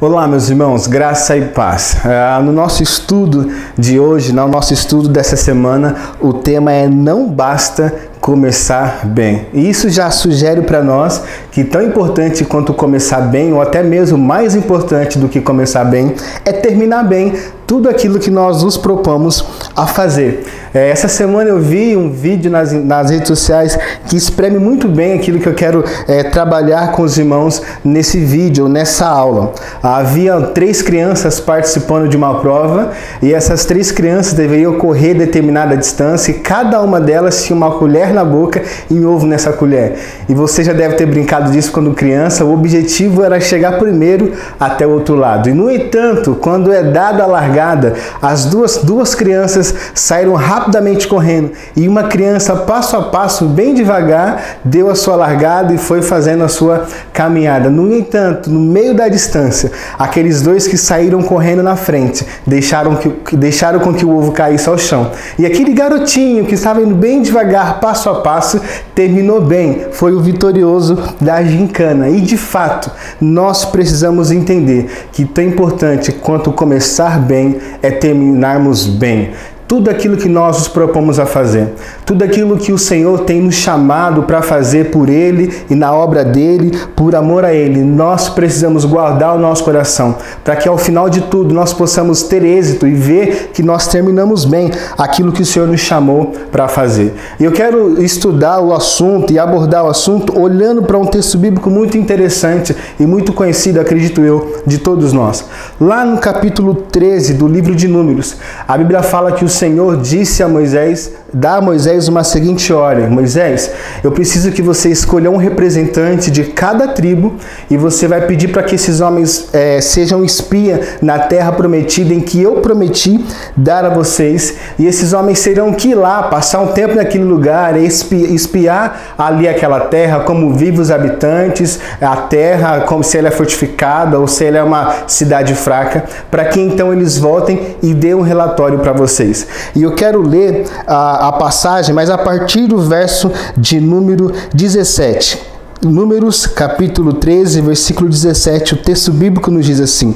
Olá, meus irmãos, graça e paz. No nosso estudo de hoje, no nosso estudo dessa semana, o tema é Não Basta Começar Bem. E isso já sugere para nós que tão importante quanto começar bem, ou até mesmo mais importante do que começar bem, é terminar bem tudo aquilo que nós nos propomos a fazer. Essa semana eu vi um vídeo nas redes sociais que exprime muito bem aquilo que eu quero trabalhar com os irmãos nesse vídeo, nessa aula. Havia 3 crianças participando de uma prova e essas 3 crianças deveriam correr determinada distância e cada uma delas tinha uma colher na boca e um ovo nessa colher. E você já deve ter brincado disso quando criança. O objetivo era chegar primeiro até o outro lado. E no entanto, quando é dada a largada, as duas crianças saíram rapidamente correndo e uma criança, passo a passo, bem devagar, deu a sua largada e foi fazendo a sua caminhada. No entanto, no meio da distância, aqueles 2 que saíram correndo na frente deixaram com que o ovo caísse ao chão. E aquele garotinho que estava indo bem devagar, passo a passo, terminou bem, foi o vitorioso da gincana. E de fato, nós precisamos entender que tão importante quanto começar bem é terminarmos bem. Tudo aquilo que nós nos propomos a fazer, tudo aquilo que o Senhor tem nos chamado para fazer por Ele e na obra dEle, por amor a Ele, nós precisamos guardar o nosso coração, para que ao final de tudo nós possamos ter êxito e ver que nós terminamos bem aquilo que o Senhor nos chamou para fazer. E eu quero estudar o assunto e abordar o assunto olhando para um texto bíblico muito interessante e muito conhecido, acredito eu, de todos nós. Lá no capítulo 13 do livro de Números, a Bíblia fala que o Senhor disse a Moisés, dá a Moisés uma seguinte ordem: Moisés, eu preciso que você escolha um representante de cada tribo e você vai pedir para que esses homens sejam espia na terra prometida em que eu prometi dar a vocês, e esses homens terão que ir lá, passar um tempo naquele lugar, espiar ali aquela terra, como vivem os habitantes, a terra, como se ela é fortificada ou se ela é uma cidade fraca, para que então eles voltem e dêem um relatório para vocês. E eu quero ler a passagem, mas a partir do verso de número 17. Números, capítulo 13, versículo 17, o texto bíblico nos diz assim: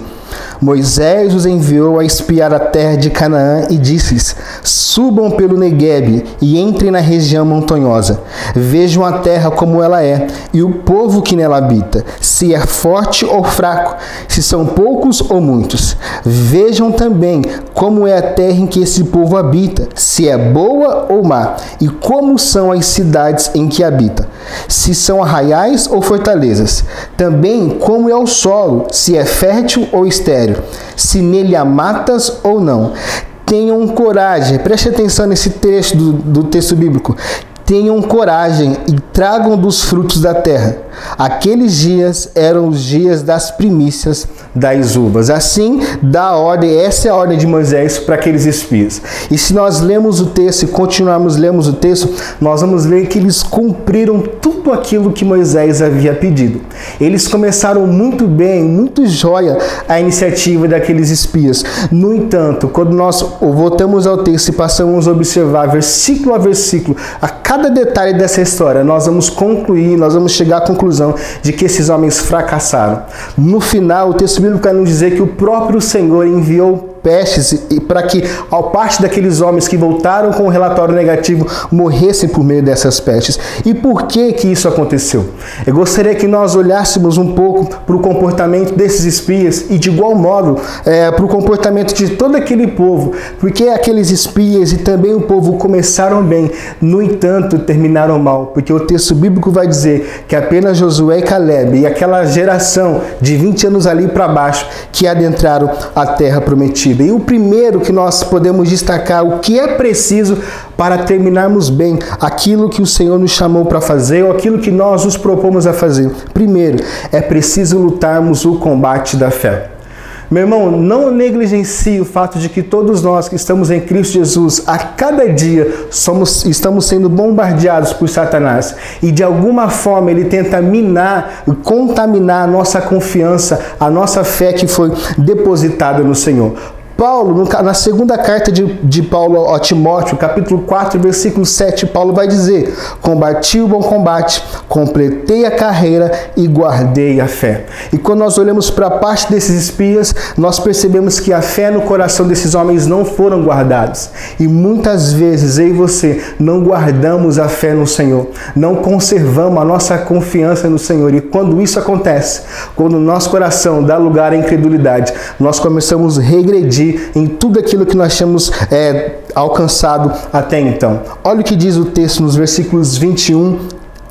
Moisés os enviou a espiar a terra de Canaã e disse-lhes: subam pelo Neguebe e entrem na região montanhosa. Vejam a terra como ela é e o povo que nela habita, se é forte ou fraco, se são poucos ou muitos. Vejam também como é a terra em que esse povo habita, se é boa ou má, e como são as cidades em que habita, se são arraiais ou fortalezas. Também como é o solo, se é fértil ou estéril, se nele há matas ou não. Tenham coragem, preste atenção nesse texto do texto bíblico. Tenham coragem e tragam dos frutos da terra. Aqueles dias eram os dias das primícias das uvas. Assim, dá a ordem, essa é a ordem de Moisés para aqueles espias. E se nós lemos o texto e continuarmos lendo o texto, nós vamos ver que eles cumpriram tudo aquilo que Moisés havia pedido. Eles começaram muito bem, muito jóia a iniciativa daqueles espias. No entanto, quando nós voltamos ao texto e passamos a observar versículo a versículo, a cada detalhe dessa história, nós vamos concluir, nós vamos chegar à conclusão de que esses homens fracassaram. No final, o texto bíblico vai nos dizer que o próprio Senhor enviou pestes para que, ao parte daqueles homens que voltaram com um relatório negativo, morressem por meio dessas pestes. E por que que isso aconteceu? Eu gostaria que nós olhássemos um pouco para o comportamento desses espias e, de igual modo, para o comportamento de todo aquele povo, porque aqueles espias e também o povo começaram bem, no entanto, terminaram mal, porque o texto bíblico vai dizer que apenas Josué e Caleb e aquela geração de 20 anos ali para baixo que adentraram a terra prometida. E o primeiro que nós podemos destacar, o que é preciso para terminarmos bem aquilo que o Senhor nos chamou para fazer ou aquilo que nós nos propomos a fazer. Primeiro, é preciso lutarmos o combate da fé. Meu irmão, não negligencie o fato de que todos nós que estamos em Cristo Jesus, a cada dia estamos sendo bombardeados por Satanás. E de alguma forma ele tenta minar, contaminar a nossa confiança, a nossa fé que foi depositada no Senhor. Paulo, na segunda carta de Paulo a Timóteo, capítulo 4, versículo 7, Paulo vai dizer: combati o bom combate, completei a carreira e guardei a fé. E quando nós olhamos para a parte desses espias, nós percebemos que a fé no coração desses homens não foram guardados. E muitas vezes eu e você não guardamos a fé no Senhor, não conservamos a nossa confiança no Senhor. E quando isso acontece, quando o nosso coração dá lugar à incredulidade, nós começamos a regredir em tudo aquilo que nós tínhamos alcançado até então. Olha o que diz o texto nos versículos 21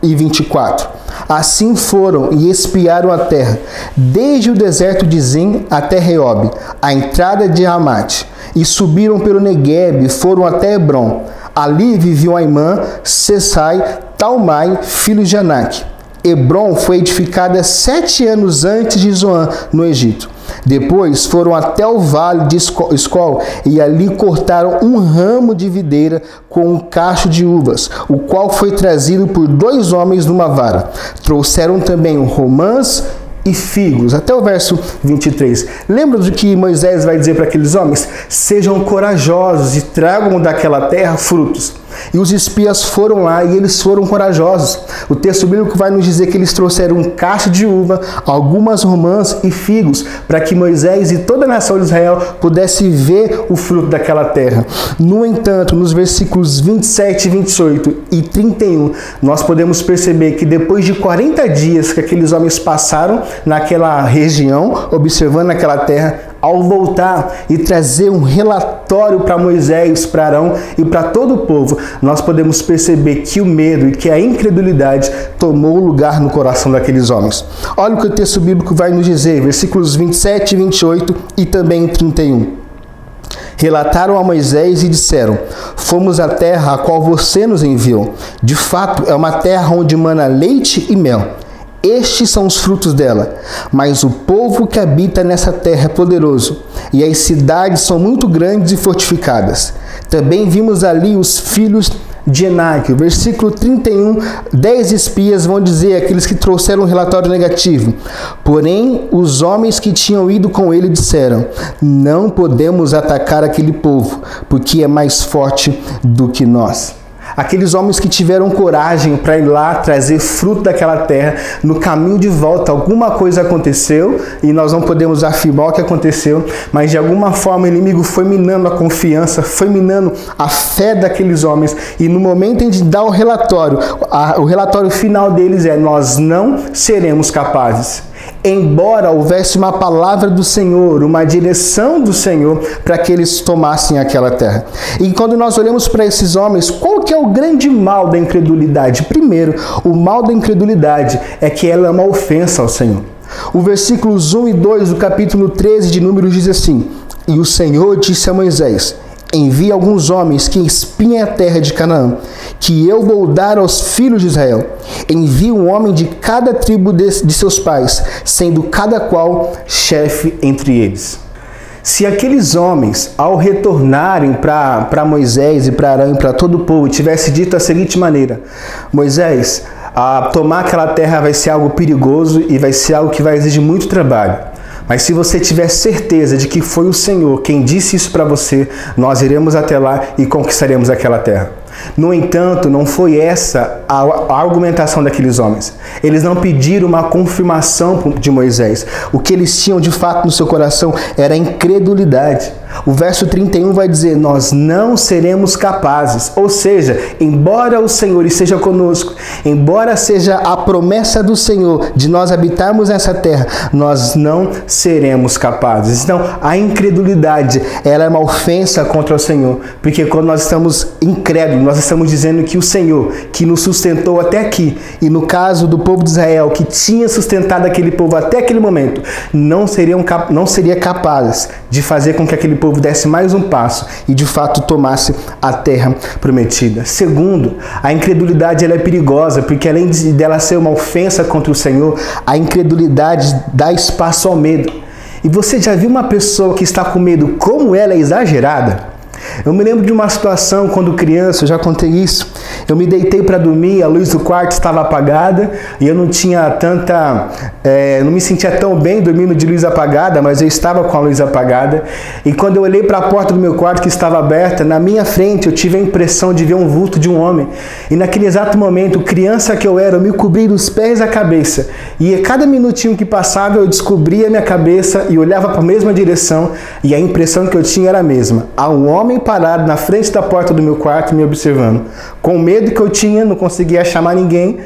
e 24. Assim foram e espiaram a terra, desde o deserto de Zin até Reob, a entrada de Ramate, e subiram pelo Negueb e foram até Hebron. Ali viviam Aimã, Sesai, Talmai, filhos de Anak. Hebron foi edificada 7 anos antes de Zoan, no Egito. Depois foram até o vale de Escol e ali cortaram um ramo de videira com um cacho de uvas, o qual foi trazido por 2 homens numa vara. Trouxeram também romãs e figos, até o verso 23. Lembra do que Moisés vai dizer para aqueles homens? Sejam corajosos e tragam daquela terra frutos. E os espias foram lá e eles foram corajosos. O texto bíblico vai nos dizer que eles trouxeram um cacho de uva, algumas romãs e figos, para que Moisés e toda a nação de Israel pudesse ver o fruto daquela terra. No entanto, nos versículos 27, 28 e 31, nós podemos perceber que depois de 40 dias que aqueles homens passaram naquela região, observando aquela terra, ao voltar e trazer um relatório para Moisés, para Arão e para todo o povo, nós podemos perceber que o medo e que a incredulidade tomou lugar no coração daqueles homens. Olha o que o texto bíblico vai nos dizer, versículos 27, 28 e também 31. Relataram a Moisés e disseram: fomos à terra a qual você nos enviou. De fato, é uma terra onde mana leite e mel. Estes são os frutos dela, mas o povo que habita nessa terra é poderoso, e as cidades são muito grandes e fortificadas. Também vimos ali os filhos de Enac. Versículo 31, 10 espias vão dizer, aqueles que trouxeram um relatório negativo. Porém, os homens que tinham ido com ele disseram: não podemos atacar aquele povo, porque é mais forte do que nós. Aqueles homens que tiveram coragem para ir lá trazer fruto daquela terra, no caminho de volta alguma coisa aconteceu, e nós não podemos afirmar o que aconteceu, mas de alguma forma o inimigo foi minando a confiança, foi minando a fé daqueles homens, e no momento em de dar o relatório final deles é: nós não seremos capazes. Embora houvesse uma palavra do Senhor, uma direção do Senhor para que eles tomassem aquela terra. E quando nós olhamos para esses homens, qual que é o grande mal da incredulidade? Primeiro, o mal da incredulidade é que ela é uma ofensa ao Senhor. O versículos 1 e 2 do capítulo 13 de Números diz assim: e o Senhor disse a Moisés: envie alguns homens que espiem a terra de Canaã, que eu vou dar aos filhos de Israel. Envie um homem de cada tribo de seus pais, sendo cada qual chefe entre eles. Se aqueles homens, ao retornarem para Moisés e para Arão e para todo o povo, tivesse dito a seguinte maneira: Moisés, tomar aquela terra vai ser algo perigoso e vai ser algo que vai exigir muito trabalho. Mas se você tiver certeza de que foi o Senhor quem disse isso para você, nós iremos até lá e conquistaremos aquela terra. No entanto, não foi essa a argumentação daqueles homens. Eles não pediram uma confirmação de Moisés. O que eles tinham de fato no seu coração era a incredulidade. O verso 31 vai dizer: nós não seremos capazes. Ou seja, embora o Senhor esteja conosco, embora seja a promessa do Senhor de nós habitarmos nessa terra, nós não seremos capazes. Então, a incredulidade, ela é uma ofensa contra o Senhor, porque quando nós estamos incrédulos, nós estamos dizendo que o Senhor, que nos sustentou até aqui, e no caso do povo de Israel, que tinha sustentado aquele povo até aquele momento, não seria capaz de fazer com que aquele povo desse mais um passo e de fato tomasse a terra prometida. Segundo, a incredulidade ela é perigosa, porque além dela ser uma ofensa contra o Senhor, a incredulidade dá espaço ao medo. E você já viu uma pessoa que está com medo, como ela é exagerada? Eu me lembro de uma situação quando criança, eu já contei isso. Eu me deitei para dormir, a luz do quarto estava apagada e eu não tinha não me sentia tão bem dormindo de luz apagada, mas eu estava com a luz apagada. E quando eu olhei para a porta do meu quarto que estava aberta, na minha frente eu tive a impressão de ver um vulto de um homem. E naquele exato momento, criança que eu era, eu me cobri dos pés à cabeça. E a cada minutinho que passava, eu descobria a minha cabeça e olhava para a mesma direção e a impressão que eu tinha era a mesma. Há um homem parado na frente da porta do meu quarto me observando. Com o medo que eu tinha, não conseguia chamar ninguém,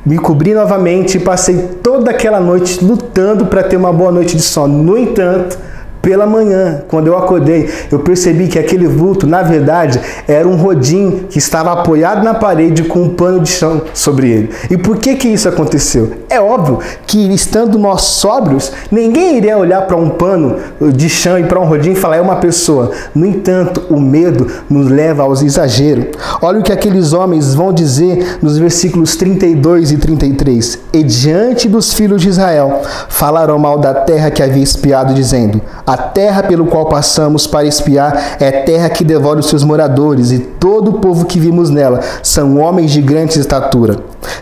me cobri novamente e passei toda aquela noite lutando para ter uma boa noite de sono. No entanto, pela manhã, quando eu acordei, eu percebi que aquele vulto, na verdade, era um rodim que estava apoiado na parede com um pano de chão sobre ele. E por que isso aconteceu? É óbvio que, estando nós sóbrios, ninguém iria olhar para um pano de chão e para um rodim e falar, é uma pessoa. No entanto, o medo nos leva aos exageros. Olha o que aqueles homens vão dizer nos versículos 32 e 33. E diante dos filhos de Israel, falaram mal da terra que havia espiado, dizendo, a terra pelo qual passamos para espiar é terra que devora os seus moradores, e todo o povo que vimos nela são homens de grande estatura.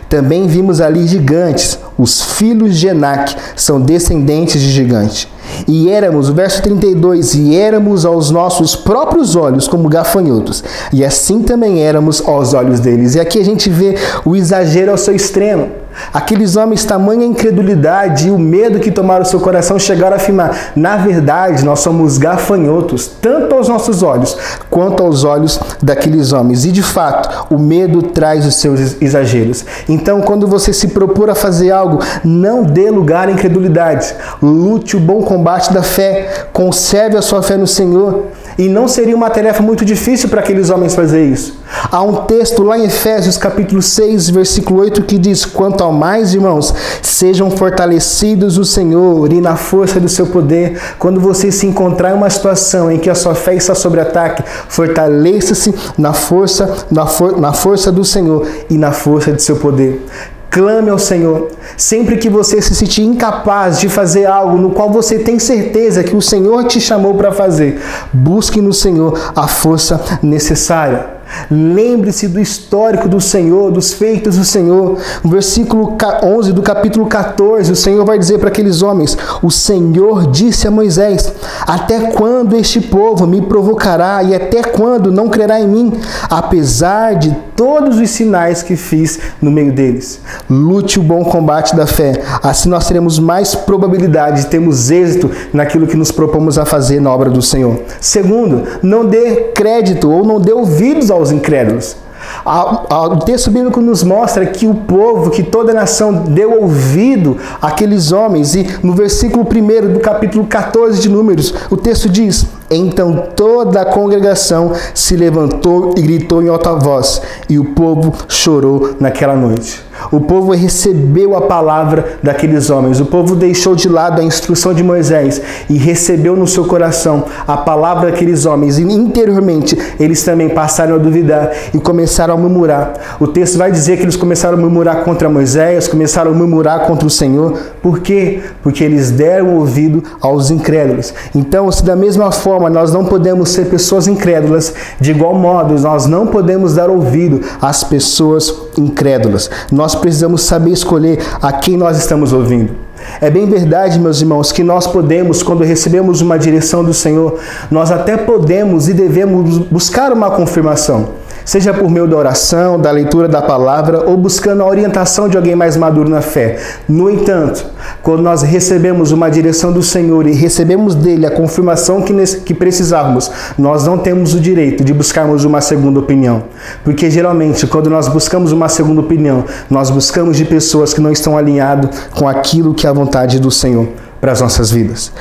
Também vimos ali gigantes, os filhos de Enac são descendentes de gigantes. E éramos, o verso 32, e éramos aos nossos próprios olhos como gafanhotos, e assim também éramos aos olhos deles. E aqui a gente vê o exagero ao seu extremo. Aqueles homens, tamanha incredulidade e o medo que tomaram o seu coração, chegaram a afirmar, na verdade, nós somos gafanhotos, tanto aos nossos olhos, quanto aos olhos daqueles homens. E de fato, o medo traz os seus exageros. Então, quando você se propor a fazer algo, não dê lugar à incredulidade. Lute o bom combate da fé, conserve a sua fé no Senhor. E não seria uma tarefa muito difícil para aqueles homens fazer isso. Há um texto lá em Efésios capítulo 6, versículo 8, que diz, quanto ao mais, irmãos, sejam fortalecidos no Senhor e na força do seu poder. Quando você se encontrar em uma situação em que a sua fé está sob ataque, fortaleça-se na força do Senhor e na força de seu poder. Clame ao Senhor. Sempre que você se sentir incapaz de fazer algo no qual você tem certeza que o Senhor te chamou para fazer, busque no Senhor a força necessária. Lembre-se do histórico do Senhor, dos feitos do Senhor. No versículo 11 do capítulo 14, o Senhor vai dizer para aqueles homens, o Senhor disse a Moisés, até quando este povo me provocará e até quando não crerá em mim, apesar de todos os sinais que fiz no meio deles. Lute o bom combate da fé, assim nós teremos mais probabilidade de termos êxito naquilo que nos propomos a fazer na obra do Senhor. Segundo, não dê crédito ou não dê ouvidos aos incrédulos. O texto bíblico nos mostra que o povo, que toda a nação deu ouvido àqueles homens, e no versículo 1 do capítulo 14 de Números, o texto diz, então toda a congregação se levantou e gritou em alta voz, e o povo chorou naquela noite. O povo recebeu a palavra daqueles homens. O povo deixou de lado a instrução de Moisés e recebeu no seu coração a palavra daqueles homens. E interiormente eles também passaram a duvidar e começaram a murmurar. O texto vai dizer que eles começaram a murmurar contra Moisés, começaram a murmurar contra o Senhor. Por quê? Porque eles deram ouvido aos incrédulos. Então, se da mesma forma nós não podemos ser pessoas incrédulas, de igual modo nós não podemos dar ouvido às pessoas incrédulas. Nós precisamos saber escolher a quem nós estamos ouvindo. É bem verdade, meus irmãos, que nós podemos, quando recebemos uma direção do Senhor, nós até podemos e devemos buscar uma confirmação. Seja por meio da oração, da leitura da palavra ou buscando a orientação de alguém mais maduro na fé. No entanto, quando nós recebemos uma direção do Senhor e recebemos dele a confirmação que precisávamos, nós não temos o direito de buscarmos uma segunda opinião. Porque geralmente, quando nós buscamos uma segunda opinião, nós buscamos de pessoas que não estão alinhadas com aquilo que é a vontade do Senhor para as nossas vidas.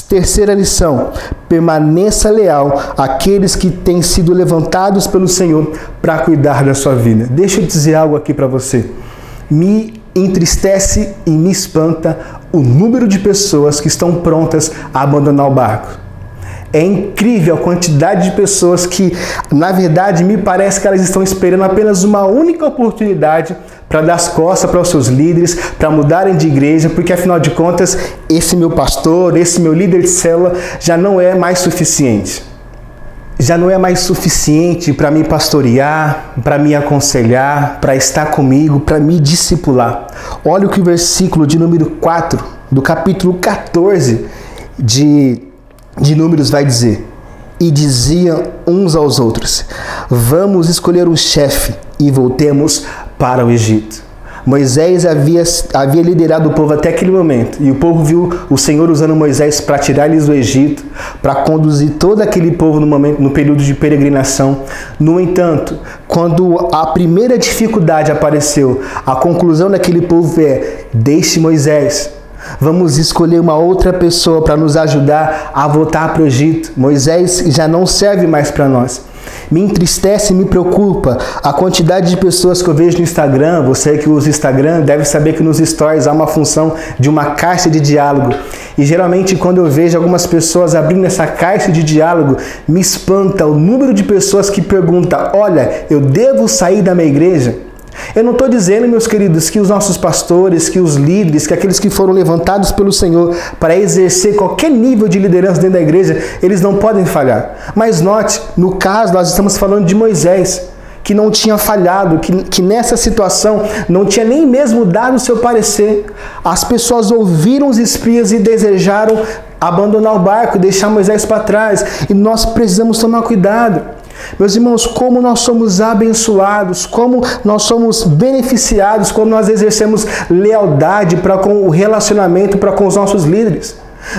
Terceira lição, permaneça leal àqueles que têm sido levantados pelo Senhor para cuidar da sua vida. Deixa eu dizer algo aqui para você. Me entristece e me espanta o número de pessoas que estão prontas a abandonar o barco. É incrível a quantidade de pessoas que, na verdade, me parece que elas estão esperando apenas uma única oportunidade para dar as costas para os seus líderes, para mudarem de igreja, porque afinal de contas, esse meu pastor, esse meu líder de célula já não é mais suficiente. já não é mais suficiente para me pastorear, para me aconselhar, para estar comigo, para me discipular. Olha o que o versículo de número 4, do capítulo 14 de Números vai dizer. E diziam uns aos outros: vamos escolher um chefe e voltemos para o Egito. Moisés havia liderado o povo até aquele momento, e o povo viu o Senhor usando Moisés para tirar eles do Egito, para conduzir todo aquele povo no período de peregrinação. No entanto, quando a primeira dificuldade apareceu, a conclusão daquele povo é: deixe Moisés, vamos escolher uma outra pessoa para nos ajudar a voltar para o Egito. Moisés já não serve mais para nós. Me entristece e me preocupa a quantidade de pessoas que eu vejo no Instagram. Você que usa o Instagram deve saber que nos stories há uma função de uma caixa de diálogo. E geralmente quando eu vejo algumas pessoas abrindo essa caixa de diálogo, me espanta o número de pessoas que perguntam: olha, eu devo sair da minha igreja? Eu não estou dizendo, meus queridos, que os nossos pastores, que os líderes, que aqueles que foram levantados pelo Senhor para exercer qualquer nível de liderança dentro da igreja, eles não podem falhar. Mas note, no caso, nós estamos falando de Moisés, que não tinha falhado, que nessa situação não tinha nem mesmo dado o seu parecer. As pessoas ouviram os espias e desejaram abandonar o barco, deixar Moisés para trás. E nós precisamos tomar cuidado. Meus irmãos, como nós somos abençoados, como nós somos beneficiados quando nós exercemos lealdade para com o relacionamento para com os nossos líderes.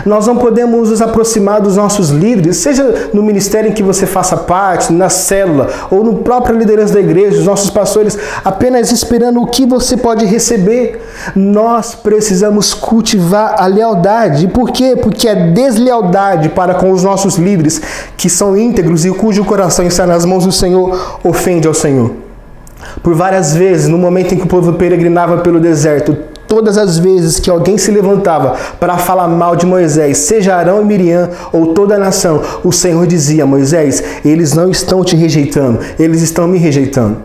Nós não podemos nos aproximar dos nossos líderes, seja no ministério em que você faça parte, na célula, ou no próprio liderança da igreja, os nossos pastores, apenas esperando o que você pode receber. Nós precisamos cultivar a lealdade. E por quê? Porque a deslealdade para com os nossos líderes, que são íntegros e cujo coração está nas mãos do Senhor, ofende ao Senhor. Por várias vezes, no momento em que o povo peregrinava pelo deserto, todas as vezes que alguém se levantava para falar mal de Moisés, seja Arão e Miriam ou toda a nação, o Senhor dizia: Moisés, eles não estão te rejeitando, eles estão me rejeitando.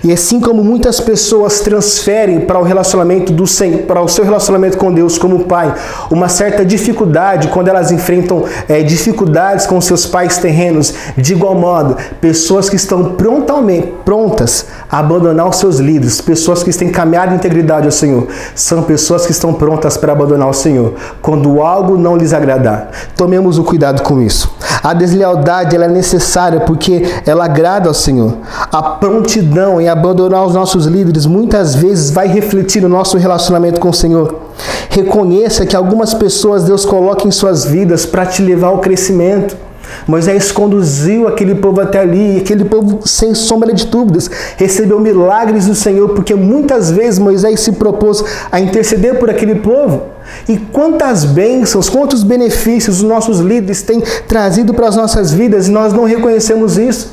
E assim como muitas pessoas transferem para o seu relacionamento com Deus como pai, uma certa dificuldade quando elas enfrentam dificuldades com seus pais terrenos, de igual modo, pessoas que estão prontas a abandonar os seus líderes, pessoas que têm caminhado em integridade ao Senhor, são pessoas que estão prontas para abandonar o Senhor quando algo não lhes agradar. Tomemos o cuidado com isso. A deslealdade ela é necessária porque ela agrada ao Senhor. A prontidão em abandonar os nossos líderes muitas vezes vai refletir no nosso relacionamento com o Senhor. Reconheça que algumas pessoas Deus coloca em suas vidas para te levar ao crescimento. Moisés conduziu aquele povo até ali, e aquele povo, sem sombra de dúvidas, recebeu milagres do Senhor, porque muitas vezes Moisés se propôs a interceder por aquele povo. E quantas bênçãos, quantos benefícios os nossos líderes têm trazido para as nossas vidas, e nós não reconhecemos isso.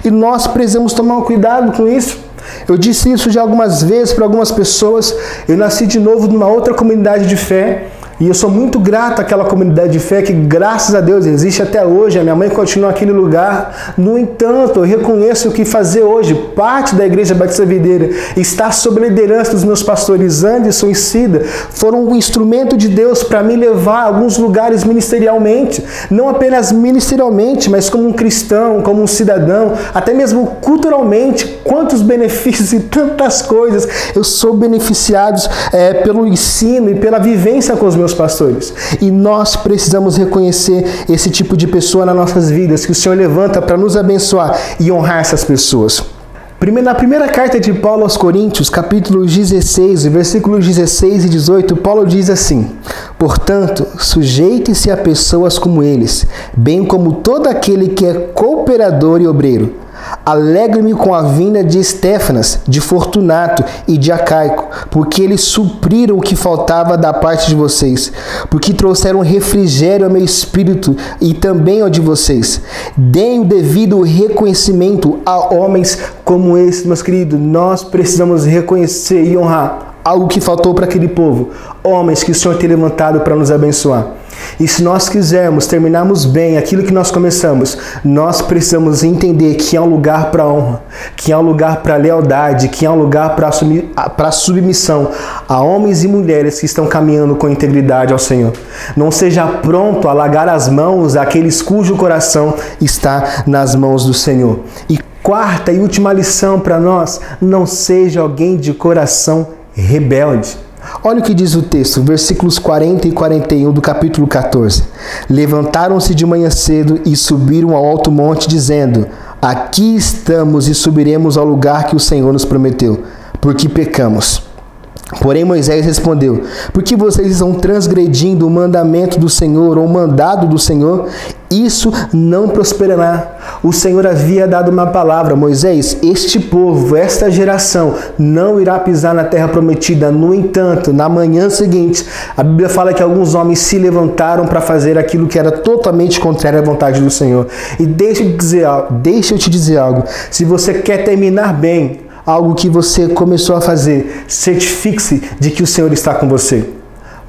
E nós precisamos tomar cuidado com isso. Eu disse isso já algumas vezes para algumas pessoas. Eu nasci de novo numa outra comunidade de fé. E eu sou muito grato àquela comunidade de fé que, graças a Deus, existe até hoje. A minha mãe continua naquele lugar. No entanto, eu reconheço que fazer hoje parte da Igreja Batista Videira, estar sob a liderança dos meus pastores Anderson e Cida, foram um instrumento de Deus para me levar a alguns lugares ministerialmente. Não apenas ministerialmente, mas como um cristão, como um cidadão, até mesmo culturalmente. Quantos benefícios e tantas coisas eu sou beneficiado pelo ensino e pela vivência com os meus pastores. E nós precisamos reconhecer esse tipo de pessoa nas nossas vidas, que o Senhor levanta para nos abençoar e honrar essas pessoas. Na primeira carta de Paulo aos Coríntios, capítulo 16, versículos 16 e 18, Paulo diz assim: portanto, sujeite-se a pessoas como eles, bem como todo aquele que é cooperador e obreiro. Alegre-me com a vinda de Estéfanas, de Fortunato e de Acaico, porque eles supriram o que faltava da parte de vocês, porque trouxeram refrigério ao meu espírito e também ao de vocês. Deem o devido reconhecimento a homens como esse, meus queridos. Nós precisamos reconhecer e honrar algo que faltou para aquele povo, homens que o Senhor tem levantado para nos abençoar. E se nós quisermos terminarmos bem aquilo que nós começamos, nós precisamos entender que há um lugar para honra, que há um lugar para lealdade, que há um lugar para submissão a homens e mulheres que estão caminhando com integridade ao Senhor. Não seja pronto a largar as mãos àqueles cujo coração está nas mãos do Senhor. E quarta e última lição para nós: não seja alguém de coração rebelde. Olha o que diz o texto, versículos 40 e 41 do capítulo 14. Levantaram-se de manhã cedo e subiram ao alto monte, dizendo: aqui estamos e subiremos ao lugar que o Senhor nos prometeu, porque pecamos. Porém Moisés respondeu: por que vocês estão transgredindo o mandamento do Senhor ou o mandado do Senhor? Isso não prosperará. O Senhor havia dado uma palavra: Moisés, este povo, esta geração não irá pisar na terra prometida. No entanto, na manhã seguinte, a Bíblia fala que alguns homens se levantaram para fazer aquilo que era totalmente contrário à vontade do Senhor. E deixa eu te dizer algo. Se você quer terminar bem algo que você começou a fazer, certifique-se de que o Senhor está com você.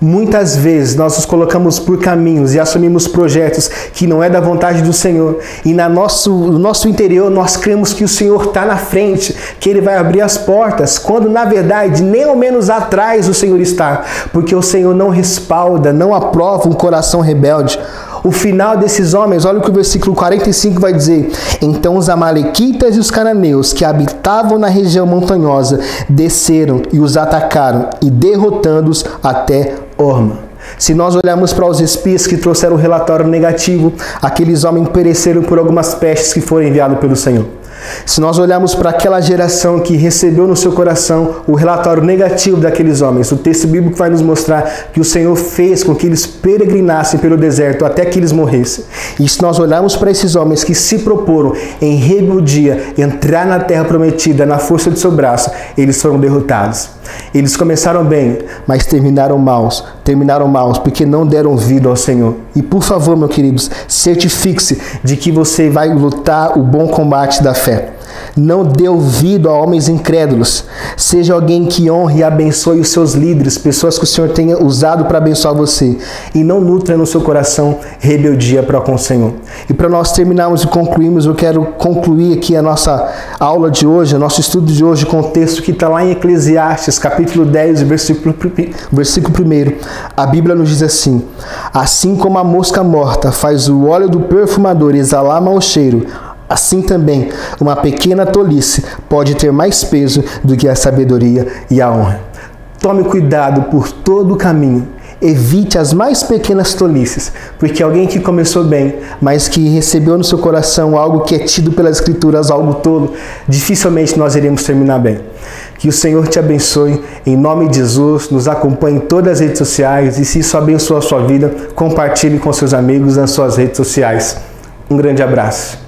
Muitas vezes nós nos colocamos por caminhos e assumimos projetos que não é da vontade do Senhor. E no nosso interior nós cremos que o Senhor está na frente, que Ele vai abrir as portas, quando na verdade nem ao menos atrás o Senhor está. Porque o Senhor não respalda, não aprova um coração rebelde. O final desses homens, olha o que o versículo 45 vai dizer. Então os amalequitas e os cananeus que habitavam na região montanhosa desceram e os atacaram, e derrotando-os até Horma. Se nós olharmos para os espias que trouxeram o relatório negativo, aqueles homens pereceram por algumas pestes que foram enviadas pelo Senhor. Se nós olharmos para aquela geração que recebeu no seu coração o relatório negativo daqueles homens, o texto bíblico vai nos mostrar que o Senhor fez com que eles peregrinassem pelo deserto até que eles morressem. E se nós olharmos para esses homens que se proporam em rebeldia entrar na terra prometida na força do seu braço, eles foram derrotados. Eles começaram bem, mas terminaram maus porque não deram ouvido ao Senhor. E por favor, meus queridos, certifique-se de que você vai lutar o bom combate da fé. Não dê ouvido a homens incrédulos. Seja alguém que honre e abençoe os seus líderes, pessoas que o Senhor tenha usado para abençoar você. E não nutra no seu coração rebeldia para com o Senhor. E para nós terminarmos e concluirmos, eu quero concluir aqui a nossa aula de hoje, o nosso estudo de hoje, com o texto que está lá em Eclesiastes, capítulo 10, versículo 1. A Bíblia nos diz assim: assim como a mosca morta faz o óleo do perfumador exalar mau cheiro, assim também uma pequena tolice pode ter mais peso do que a sabedoria e a honra. Tome cuidado por todo o caminho. Evite as mais pequenas tolices, porque alguém que começou bem, mas que recebeu no seu coração algo que é tido pelas Escrituras, algo tolo, dificilmente nós iremos terminar bem. Que o Senhor te abençoe, em nome de Jesus, nos acompanhe em todas as redes sociais, e se isso abençoa a sua vida, compartilhe com seus amigos nas suas redes sociais. Um grande abraço.